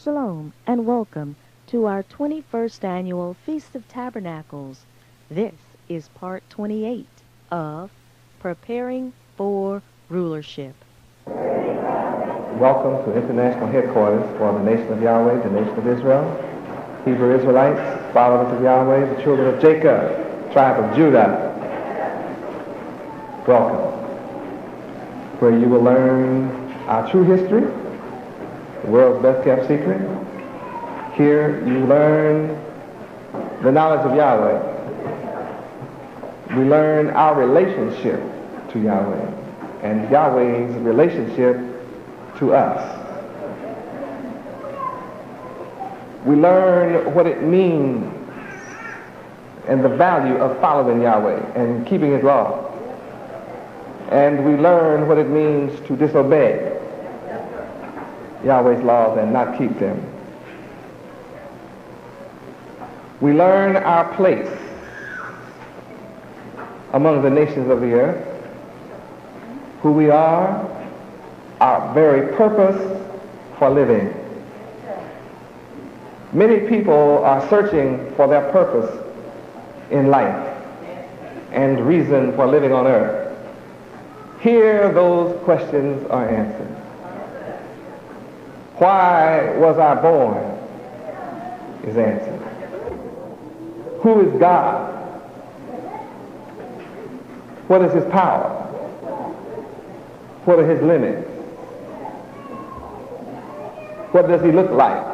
Shalom and welcome to our 21st annual Feast of Tabernacles. This is part 28 of Preparing for Rulership. Welcome to international headquarters for the nation of Yahweh, the nation of Israel, Hebrew Israelites, followers of Yahweh, the children of Jacob, tribe of Judah. Welcome, where you will learn our true history, the world's best kept secret. Here you learn the knowledge of Yahweh. We learn our relationship to Yahweh and Yahweh's relationship to us. We learn what it means and the value of following Yahweh and keeping His law. And we learn what it means to disobey Yahweh's laws and not keep them. We learn our place among the nations of the earth, who we are, our very purpose for living. Many people are searching for their purpose in life and reason for living on earth. Here those questions are answered. Why was I born? Is answered. Who is God? What is His power? What are His limits? What does He look like?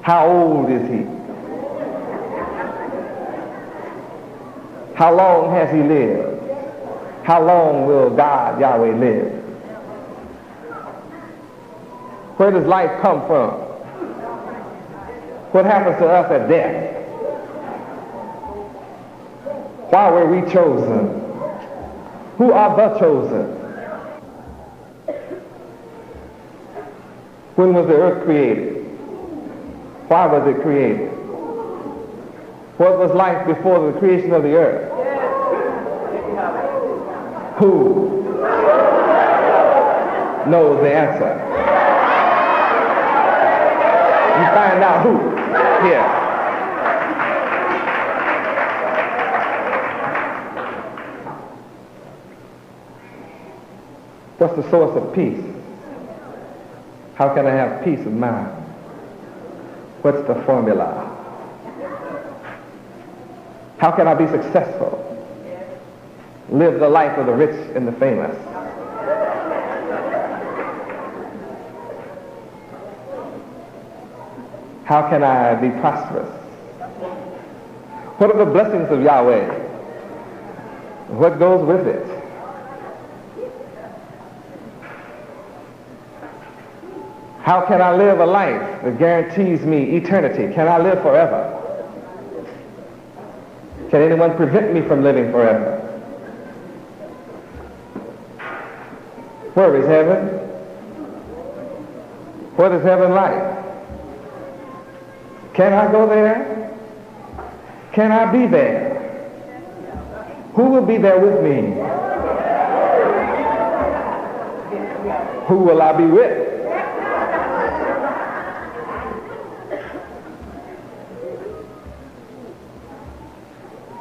How old is He? How long has He lived? How long will God, Yahweh, live? Where does life come from? What happens to us at death? Why were we chosen? Who are the chosen? When was the earth created? Why was it created? What was life before the creation of the earth? Who knows the answer? You find out who here. What's the source of peace? How can I have peace of mind? What's the formula? How can I be successful? Live the life of the rich and the famous. How can I be prosperous? What are the blessings of Yahweh? What goes with it? How can I live a life that guarantees me eternity? Can I live forever? Can anyone prevent me from living forever? Where is heaven? What is heaven like? Can I go there? Can I be there? Who will be there with me? Who will I be with?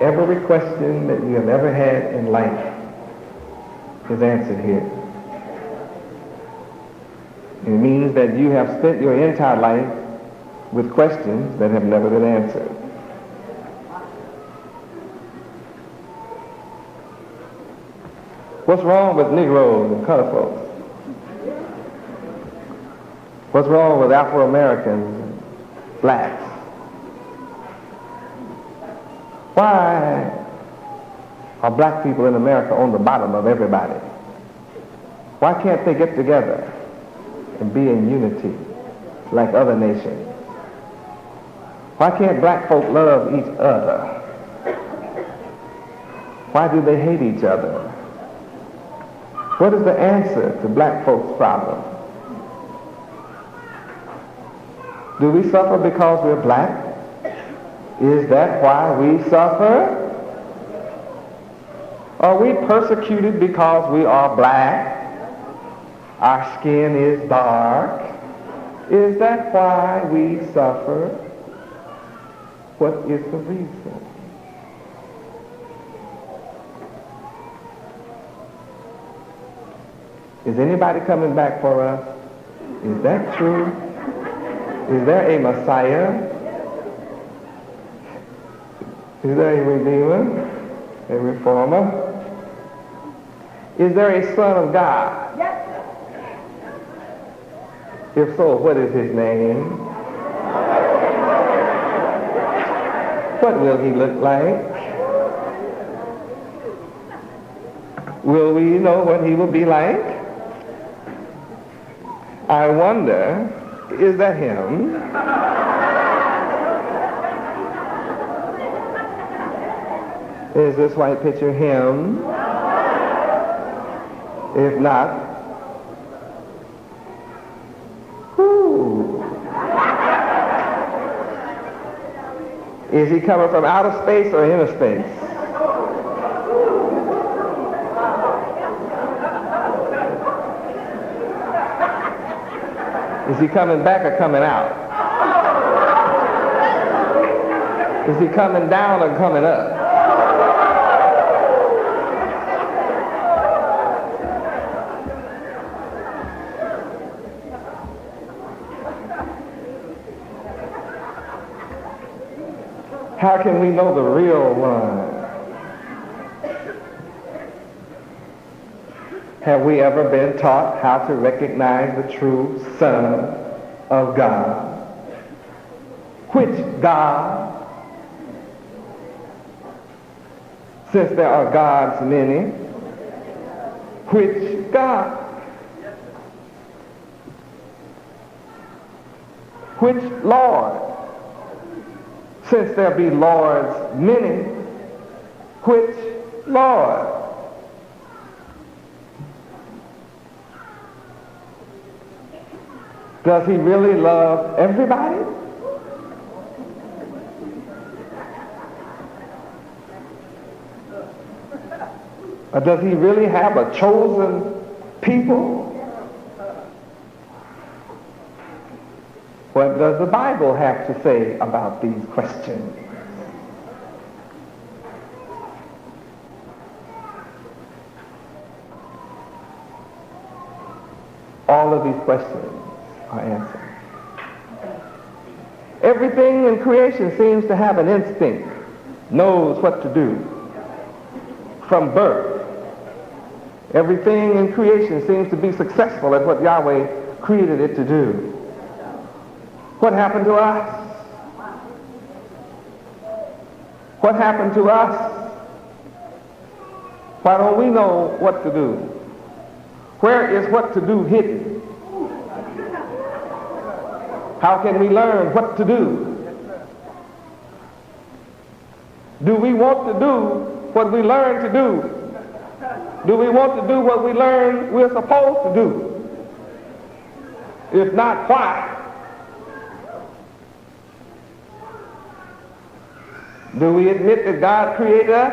Every question that you have ever had in life is answered here. It means that you have spent your entire life with questions that have never been answered. What's wrong with Negroes and colored folks? What's wrong with Afro-Americans and blacks? Why are black people in America on the bottom of everybody? Why can't they get together and be in unity like other nations? Why can't black folk love each other? Why do they hate each other? What is the answer to black folks' problem? Do we suffer because we're black? Is that why we suffer? Are we persecuted because we are black? Our skin is dark. Is that why we suffer? What is the reason? Is anybody coming back for us? Is that true? Is there a Messiah? Is there a Redeemer? A Reformer? Is there a Son of God? Yes. If so, what is his name? What will he look like? Will we know what he will be like? I wonder, is that him? Is this white picture him? If not, who? Is he coming from outer space or inner space? Is he coming back or coming out? Is he coming down or coming up? How can we know the real one? Have we ever been taught how to recognize the true Son of God? Which God? Since there are gods many, which God? Which Lord? Since there be lords many, which Lord? Does he really love everybody? Or does he really have a chosen people? What does the Bible have to say about these questions? All of these questions are answered. Everything in creation seems to have an instinct, knows what to do from birth. Everything in creation seems to be successful at what Yahweh created it to do. What happened to us? What happened to us? Why don't we know what to do? Where is what to do hidden? How can we learn what to do? Do we want to do what we learn to do? Do we want to do what we learn we're supposed to do? If not, why? Do we admit that God created us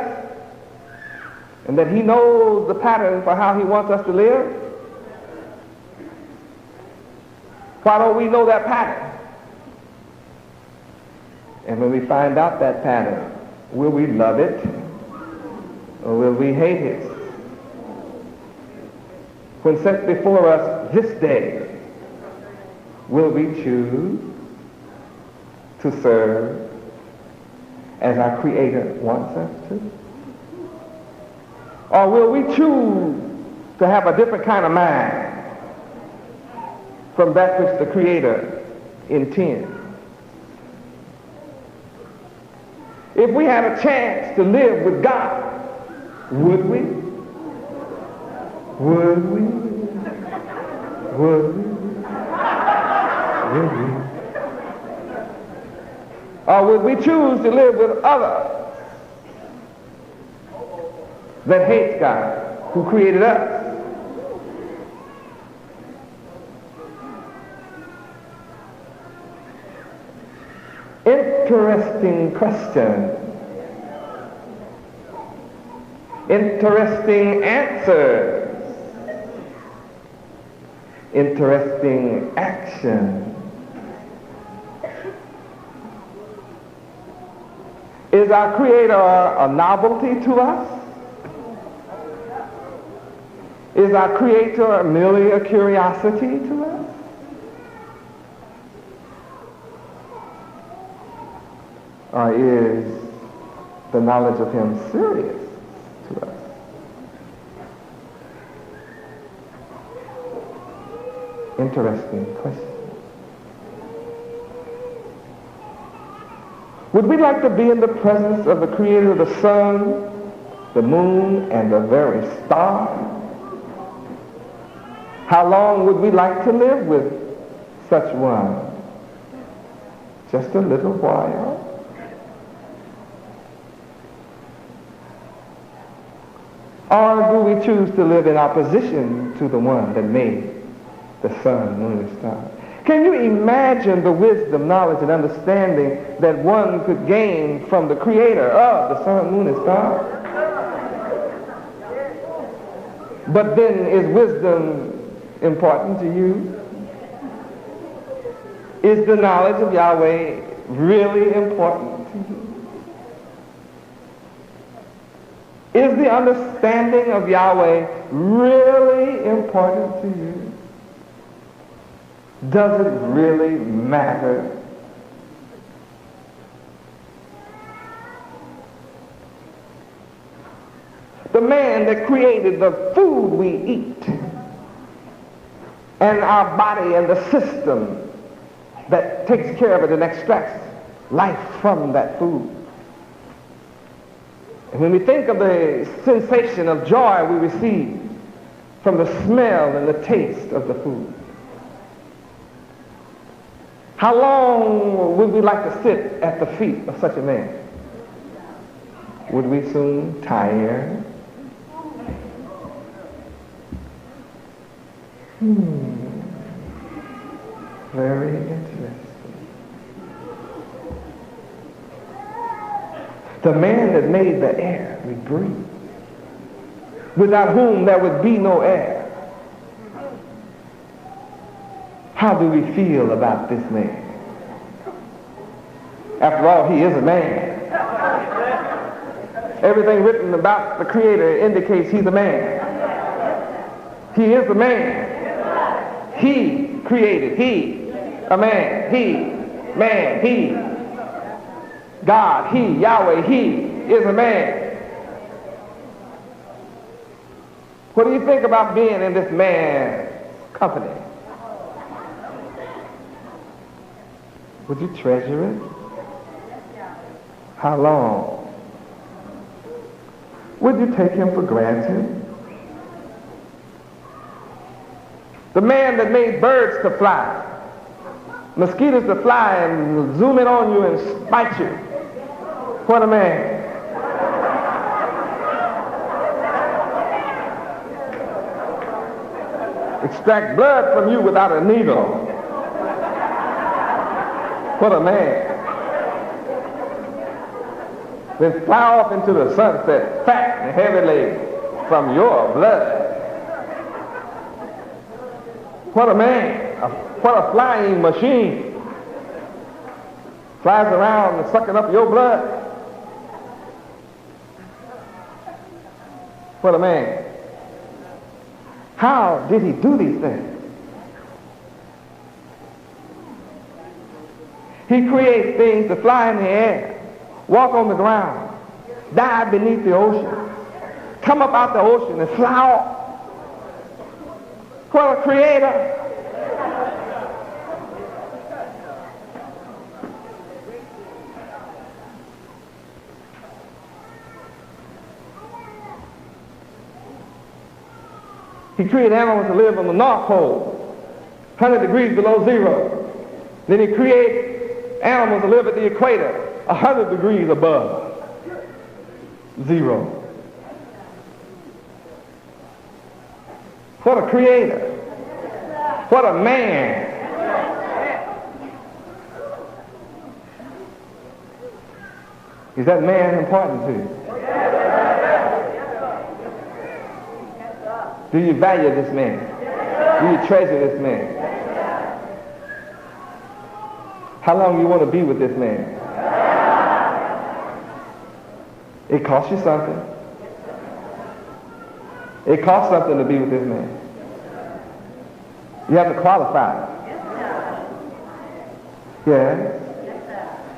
and that he knows the pattern for how he wants us to live? Why don't we know that pattern? And when we find out that pattern, will we love it or will we hate it? When set before us this day, will we choose to serve as our Creator wants us to? Or will we choose to have a different kind of mind from that which the Creator intends? If we had a chance to live with God, would we? Would we? Would we? Would we? Or would we choose to live with others that hate God, who created us? Interesting question. Interesting answers. Interesting action. our Creator a novelty to us? Is our Creator merely a curiosity to us? Or is the knowledge of Him serious to us? Interesting question. Would we like to be in the presence of the Creator of the sun, the moon, and the very stars? How long would we like to live with such one? Just a little while? Or do we choose to live in opposition to the one that made the sun, moon, and stars? Can you imagine the wisdom, knowledge, and understanding that one could gain from the Creator of the sun, moon, and stars? But then, is wisdom important to you? Is the knowledge of Yahweh really important to you? Is the understanding of Yahweh really important to you? Does it really matter? The man that created the food we eat and our body and the system that takes care of it and extracts life from that food. And when we think of the sensation of joy we receive from the smell and the taste of the food, how long would we like to sit at the feet of such a man? Would we soon tire? Very interesting. The man that made the air we breathe, without whom there would be no air. How do we feel about this man? After all, he is a man. Everything written about the Creator indicates he's a man. He is a man. He created. He, a man. He, man. He, God. He, Yahweh. He is a man. What do you think about being in this man's company? Would you treasure it? How long? Would you take him for granted? The man that made birds to fly, mosquitoes to fly and zoom in on you and bite you. What a man. Extract blood from you without a needle. What a man. Then fly off into the sunset, fat and heavy laden from your blood. What a man. What a flying machine. Flies around and sucking up your blood. What a man. How did he do these things? He creates things to fly in the air, walk on the ground, dive beneath the ocean, come up out the ocean and fly off. What a creator. He created animals to live on the North Pole, 100 degrees below zero. Then he created animals to live at the equator, 100 degrees above zero. What a creator. What a man. Is that man important to you? Do you value this man? Do you treasure this man? How long do you want to be with this man? It costs you something. It costs something to be with this man. You have to qualify. Yeah.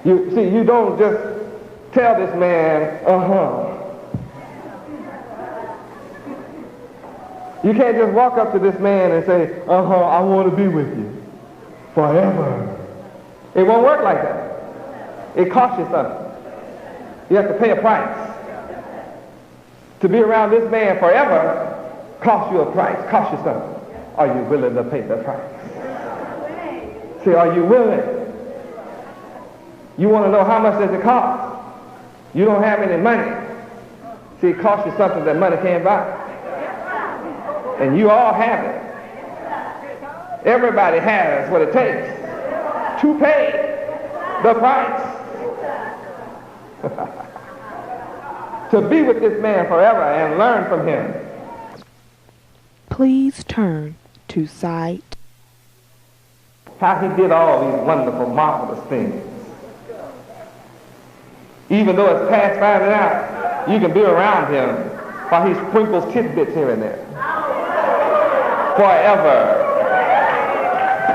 You see, you don't just tell this man, You can't just walk up to this man and say, I want to be with you forever. It won't work like that. It costs you something. You have to pay a price. To be around this man forever costs you a price, costs you something. Are you willing to pay the price? See, are you willing? You want to know how much does it cost? You don't have any money. See, it costs you something that money can't buy. And you all have it. Everybody has what it takes to pay the price. To be with this man forever and learn from him. Please turn to side. How he did all these wonderful, marvelous things. Even though it's past finding out, you can be around him while he sprinkles tidbits here and there. Forever.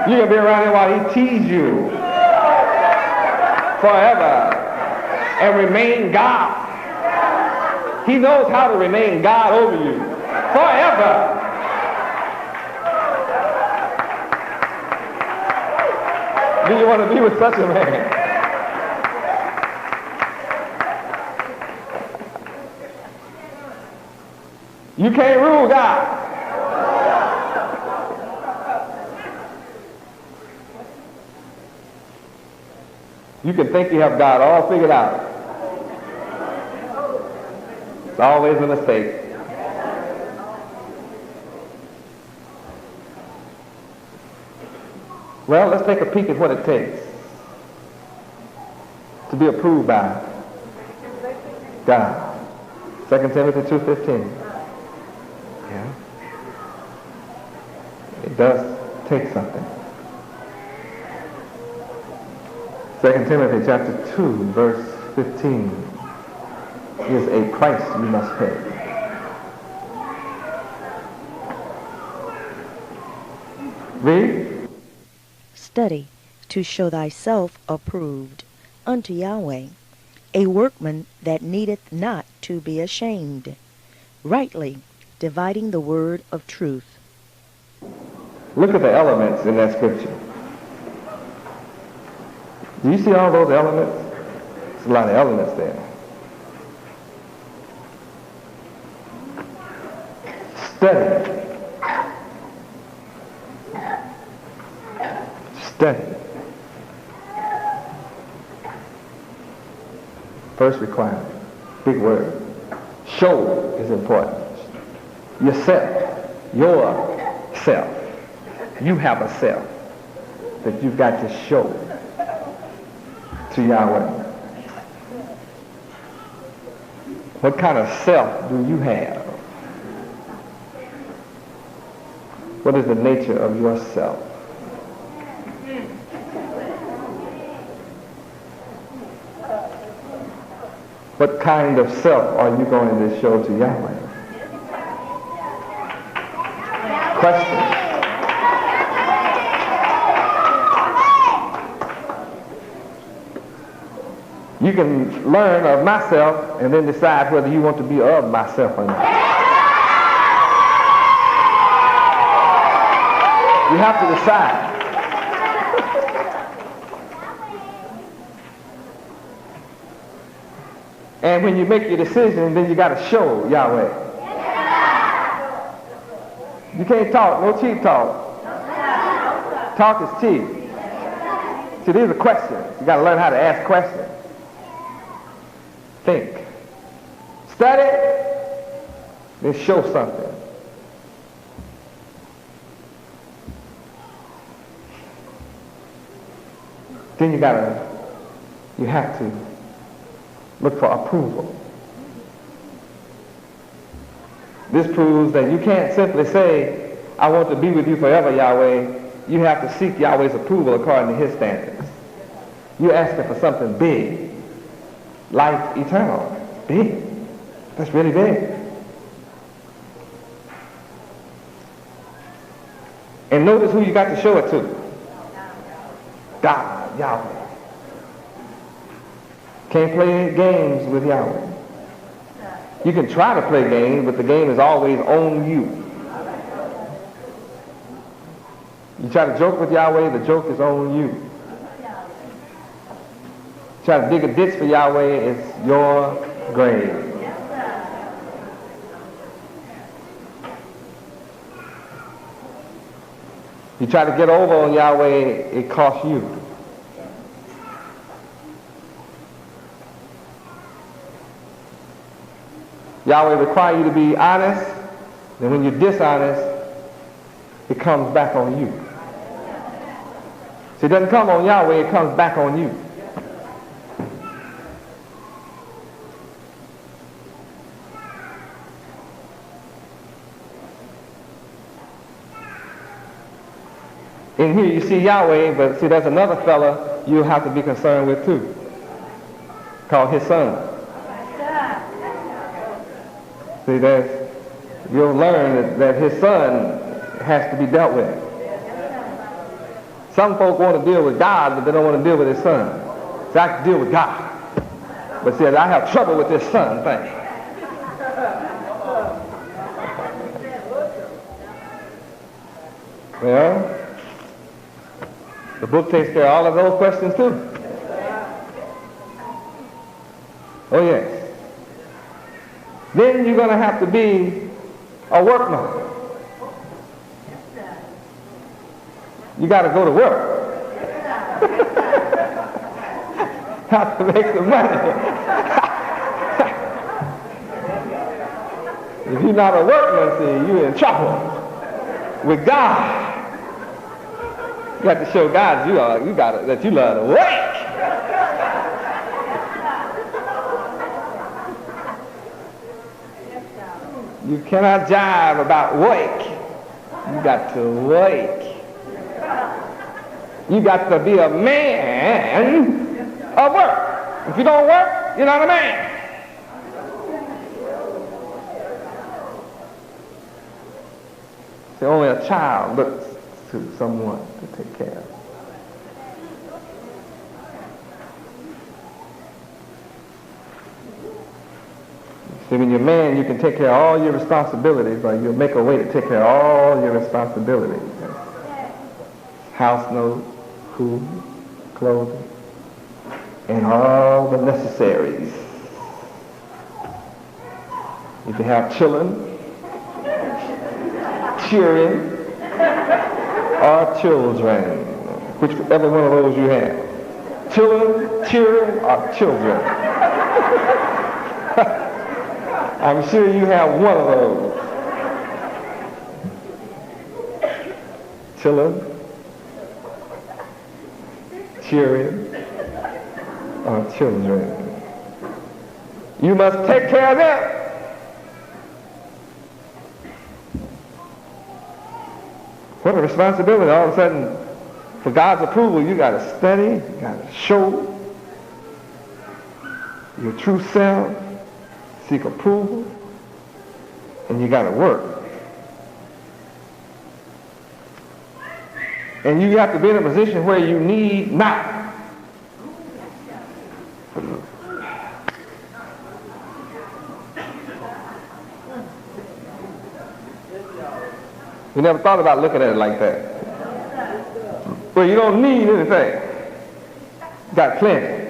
You can be around him while he teases you. Forever. And remain God. He knows how to remain God over you. Forever. Do you want to be with such a man? You can't rule God. You can think you have God all figured out. It's always a mistake. Well, let's take a peek at what it takes to be approved by God. 2 Timothy 2:15. Yeah. It does take something. 2 Timothy chapter 2, verse 15 is a price you must pay. Read. Study to show thyself approved unto Yahweh, a workman that needeth not to be ashamed, rightly dividing the word of truth. Look at the elements in that scripture. Do you see all those elements? There's a lot of elements there. Study. Study. First requirement. Big word. Show is important. Yourself. Yourself. You have a self that you've got to show to Yahweh. What kind of self do you have? What is the nature of yourself? What kind of self are you going to show to Yahweh? Question. You can learn of myself and then decide whether you want to be of myself or not. You have to decide. And when you make your decision, then you got to show Yahweh. You can't talk, no cheap talk. Talk is cheap. See, these are questions. You got to learn how to ask questions. Think. Study. Then show something. Then you have to look for approval. This proves that you can't simply say, I want to be with you forever, Yahweh. You have to seek Yahweh's approval according to his standards. You're asking for something big. Life eternal. Big. That's really big. And notice who you got to show it to. God, Yahweh. Can't play games with Yahweh. You can try to play games, but the game is always on you. You try to joke with Yahweh, the joke is on you. Try to dig a ditch for Yahweh, it's your grave. You try to get over on Yahweh, it costs you. Yahweh requires you to be honest, and when you're dishonest, it comes back on you. So it doesn't come on Yahweh, it comes back on you. In here you see Yahweh, but see there's another fella you'll have to be concerned with too, called his son. See, you'll learn that his son has to be dealt with. Some folk want to deal with God, but they don't want to deal with his son. See, I can deal with God, but see, I have trouble with this son thing. Well, the book takes care of all of those questions too. Oh yes. Then you're going to have to be a workman. You got to go to work. Have to make some money. If you're not a workman, see, you're in trouble with God. You got to show God that you love to work. You cannot jive about work. You got to work. You got to be a man of work. If you don't work, you're not a man. See, only a child looks to someone to take care of. See, when you're a man, you can take care of all your responsibilities, or you'll make a way to take care of all your responsibilities. House note, food, clothing, and all the necessaries. If you have children, cheering, or children, whichever one of those you have. Children, cheering, or children. I'm sure you have one of those. Children, cheering, or children. You must take care of them. What a responsibility. All of a sudden, for God's approval, you got to study, you got to show your true self, seek approval, and you got to work. And you have to be in a position where you need not. We never thought about looking at it like that. Well, you don't need anything. You got plenty.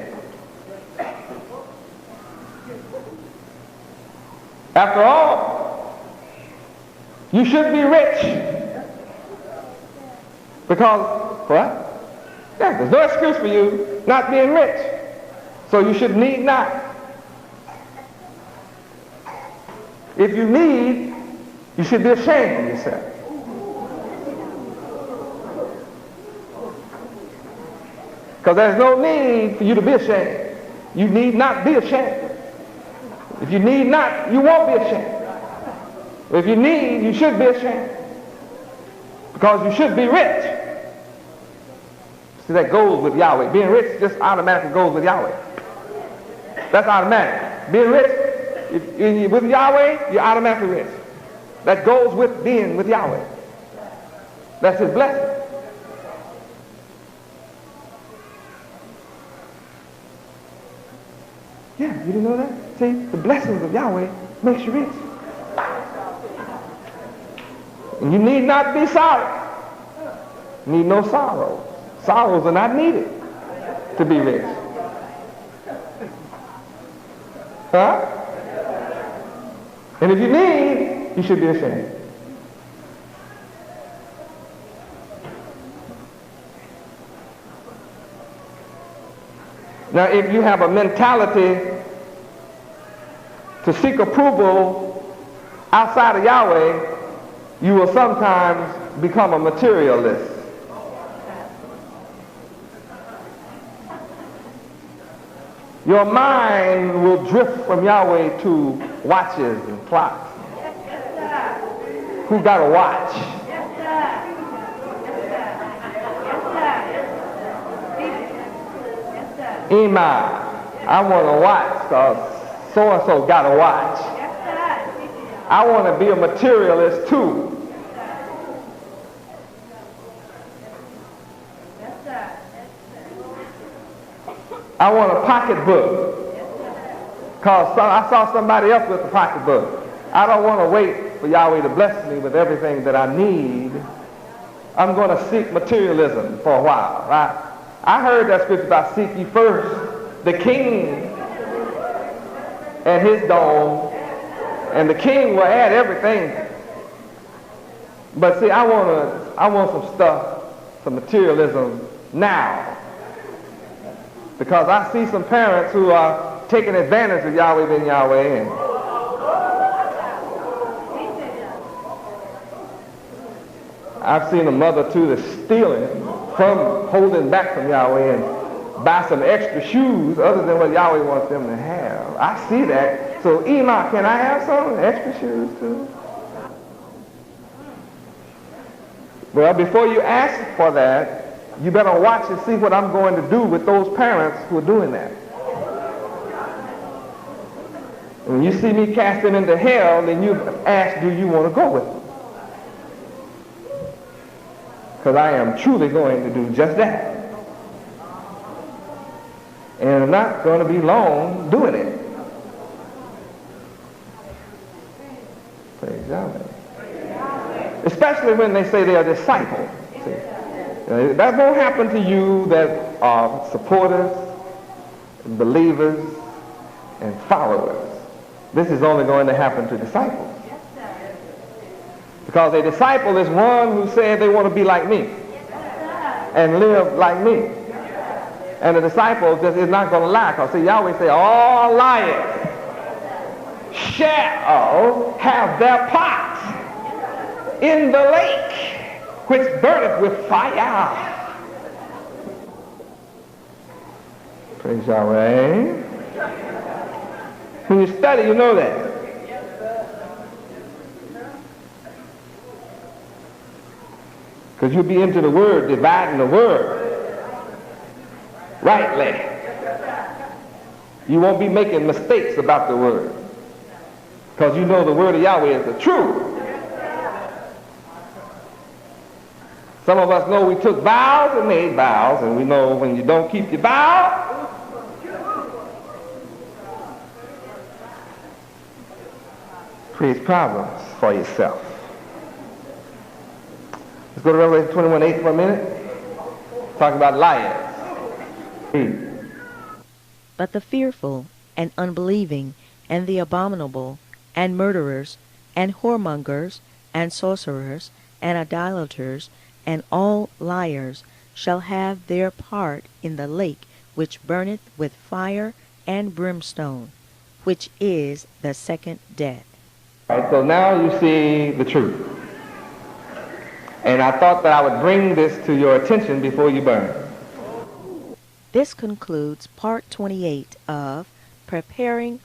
After all, you should be rich. Because, what? Yeah, there's no excuse for you not being rich. So you should need not. If you need, you should be ashamed of yourself. Because there's no need for you to be ashamed. You need not be ashamed. If you need not, you won't be ashamed. If you need, you should be ashamed. Because you should be rich. See, that goes with Yahweh. Being rich just automatically goes with Yahweh. That's automatic. Being rich With Yahweh, you're automatically rich. That goes with being with Yahweh. That's his blessing. Yeah, you didn't know that? See, the blessings of Yahweh makes you rich. And you need not be sorry. You need no sorrow. Sorrows are not needed to be rich. Huh? And if you need, you should be ashamed. Now, if you have a mentality to seek approval outside of Yahweh, you will sometimes become a materialist. Your mind will drift from Yahweh to watches and clocks. Who got a watch? I want a watch because so-and-so got a watch. I want to be a materialist too. I want a pocketbook because I saw somebody else with a pocketbook. I don't want to wait for Yahweh to bless me with everything that I need. I'm going to seek materialism for a while, right? I heard that scripture about seek ye first the king and his dome, and the king will add everything. But see, I want some stuff, some materialism now. Because I see some parents who are taking advantage of Yahweh ben Yahweh, and I've seen a mother too that's stealing from, holding back from Yahweh, and buy some extra shoes other than what Yahweh wants them to have. I see that. So Enoch, can I have some extra shoes too? Well, before you ask for that, you better watch and see what I'm going to do with those parents who are doing that. And when you see me cast them into hell, then you ask, do you want to go with them? Because I am truly going to do just that. And I'm not going to be long doing it. Praise Yahweh. Especially when they say they are disciples. See? That won't happen to you that are supporters, believers, and followers. This is only going to happen to disciples. Because a disciple is one who said they want to be like me and live like me. And a disciple just is not going to lie. Because see, Yahweh say, all liars shall have their parts in the lake which burneth with fire. Praise Yahweh. When you study, you know that. Because you'll be into the word, dividing the word rightly. You won't be making mistakes about the word. Because you know the word of Yahweh is the truth. Some of us know we took vows and made vows, and we know when you don't keep your vow, creates problems for yourself. Let's go to Revelation 21:8 for a minute. Talk about liars. Read. But the fearful and unbelieving and the abominable and murderers and whoremongers and sorcerers and idolaters and all liars shall have their part in the lake which burneth with fire and brimstone, which is the second death. All right, so now you see the truth. And I thought that I would bring this to your attention before you burn. This concludes part 28 of Preparing